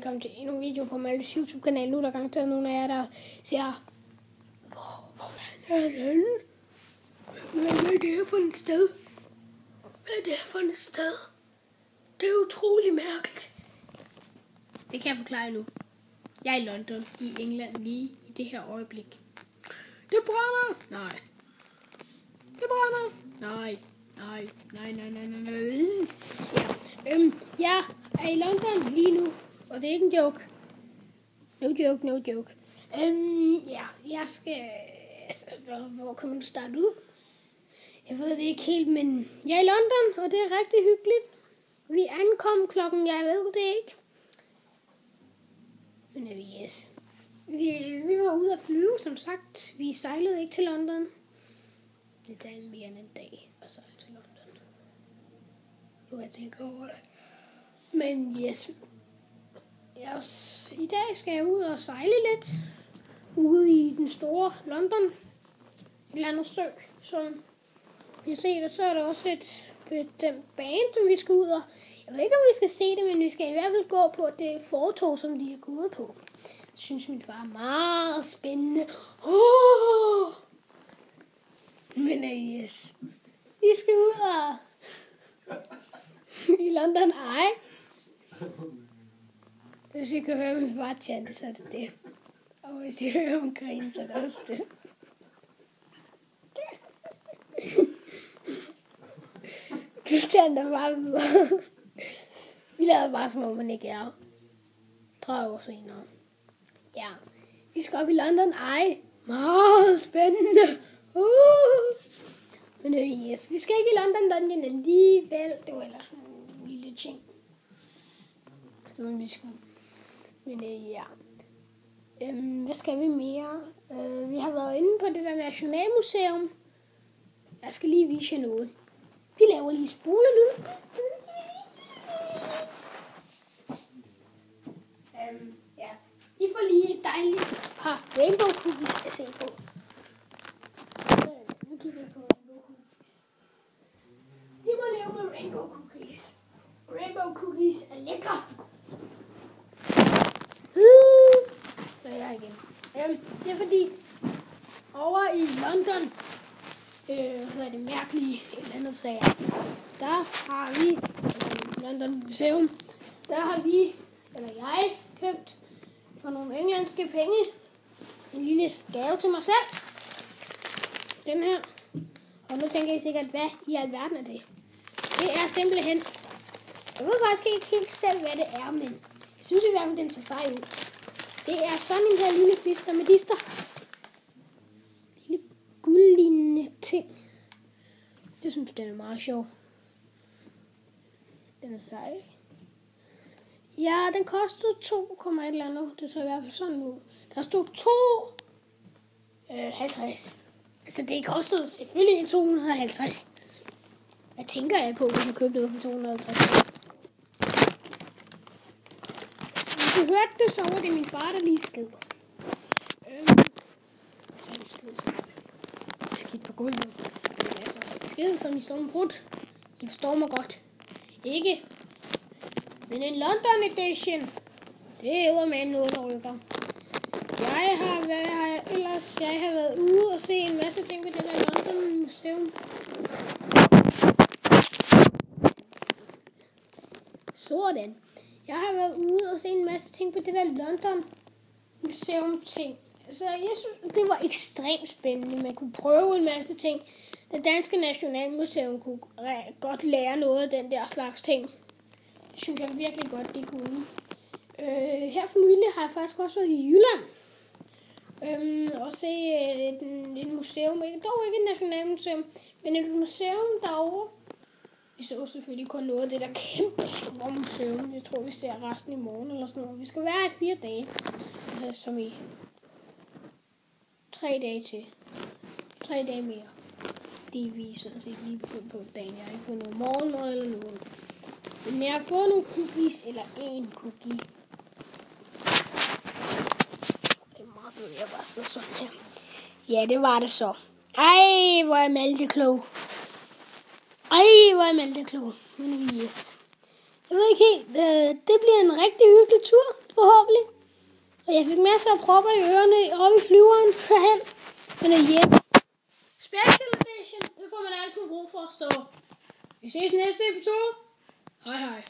Velkommen til endnu en video på Maltes YouTube-kanal. Nu er der garanteret nogle af jer, der siger, hvor fanden er han henne? Hvad er det her for et sted? Hvad er det her for et sted? Det er utrolig mærkeligt. Det kan jeg forklare nu. Jeg er i London, i England, lige i det her øjeblik. Det brænder! Nej. Det brænder! Nej. Jeg er i London lige nu, og det er ikke en joke. No joke. Jeg skal... Altså, hvor kan man starte ud? Jeg ved det ikke helt, men jeg er i London, og det er rigtig hyggeligt. Vi ankom klokken, jeg ved det ikke. Men yes. Vi var ude at flyve, som sagt. Vi sejlede ikke til London. Det tager mere end en dag at sejle til London. Nu jeg tænker over det. Men yes. I dag skal jeg ud og sejle lidt. Ude i den store London. Et eller andet sø. Som vi ser det, så er der også den bane, som vi skal ud og... Jeg ved ikke, om vi skal se det, men vi skal i hvert fald gå på det fortog, som de er gået på. Jeg synes, min far er meget spændende. Men yes. Vi skal ud og... i London Eye. Hvis I kan høre min far chante, så er det det. Og hvis I hører ham grine, så er det også det. Du chanter bare videre. Vi lavede bare som om man ikke er 30 år senere. Ja, vi skal op i London Eye. Meget spændende. Men yes, vi skal ikke i London alligevel. Det var ellers en lille ting. Så vi skal. Men ja. Hvad skal vi mere? Vi har været inde på det der Nationalmuseum. Jeg skal lige vise jer noget. Vi laver lige spolelyd. Ja. I får lige et dejligt par rainbow cookies at se på. Nu kigger vi på rainbow cookies. Vi må lave med rainbow cookies. Rainbow cookies er lækre. Så er jeg igen. Det er fordi over i London, hvad er det mærkelige et eller andet sag. Der har vi London Museum. Der har vi, eller jeg, købt for nogle engelske penge en lille gave til mig selv. Den her. Og nu tænker I sikkert, hvad i alverden er det? Det er simpelthen, jeg ved faktisk ikke helt selv, hvad det er, men jeg synes i hvert fald, den ser sej ud. Det er sådan en her lille fister med dister. Lille guldlignende ting. Det synes den er meget sjov. Den er sej. Ja, den kostede 2,1 eller andet. Det så i hvert fald sådan ud. Der stod 2,50. Altså det kostede selvfølgelig 250. Hvad tænker jeg på, hvis jeg købte noget for 250? Hvis du hørte det, så var det min far, der lige sked. Altså han sked som skidt på gulvet. Altså sked som i stormbrud. I forstår mig godt. Ikke? Men en London edition. Det er med noget, der rykker. Jeg har været ude og se en masse ting ved det der London Museum. Sådan. Jeg har været ude og se en masse ting på det der London Museum ting. Altså, jeg synes, det var ekstremt spændende. Man kunne prøve en masse ting. Det danske Nationalmuseum kunne godt lære noget af den der slags ting. Det synes jeg virkelig godt, de kunne. Her for nylig har jeg faktisk også været i Jylland. Og se et museum. Dog ikke et nationalmuseum, men et museum derovre. Vi så selvfølgelig kun noget af det der kæmpe store museum. Jeg tror, vi ser resten i morgen eller sådan noget. Vi skal være i 4 dage. Altså som i 3 dage til. 3 dage mere. Det er vi sådan set lige begyndt på dagen. Jeg har ikke fået noget morgenmad eller noget. Men jeg har fået nogle cookies, eller en cookie. Det er meget godt, jeg bare sidder sådan her. Ja, det var det så. Ej, hvor er Malte klog. Men yes. Jeg ved ikke helt. Det bliver en rigtig hyggelig tur. forhåbentlig. Og jeg fik masser af propper i ørerne oppe i flyveren. Men hjemme. Special edition, det får man altid brug for, så vi ses næste episode. Hej hej.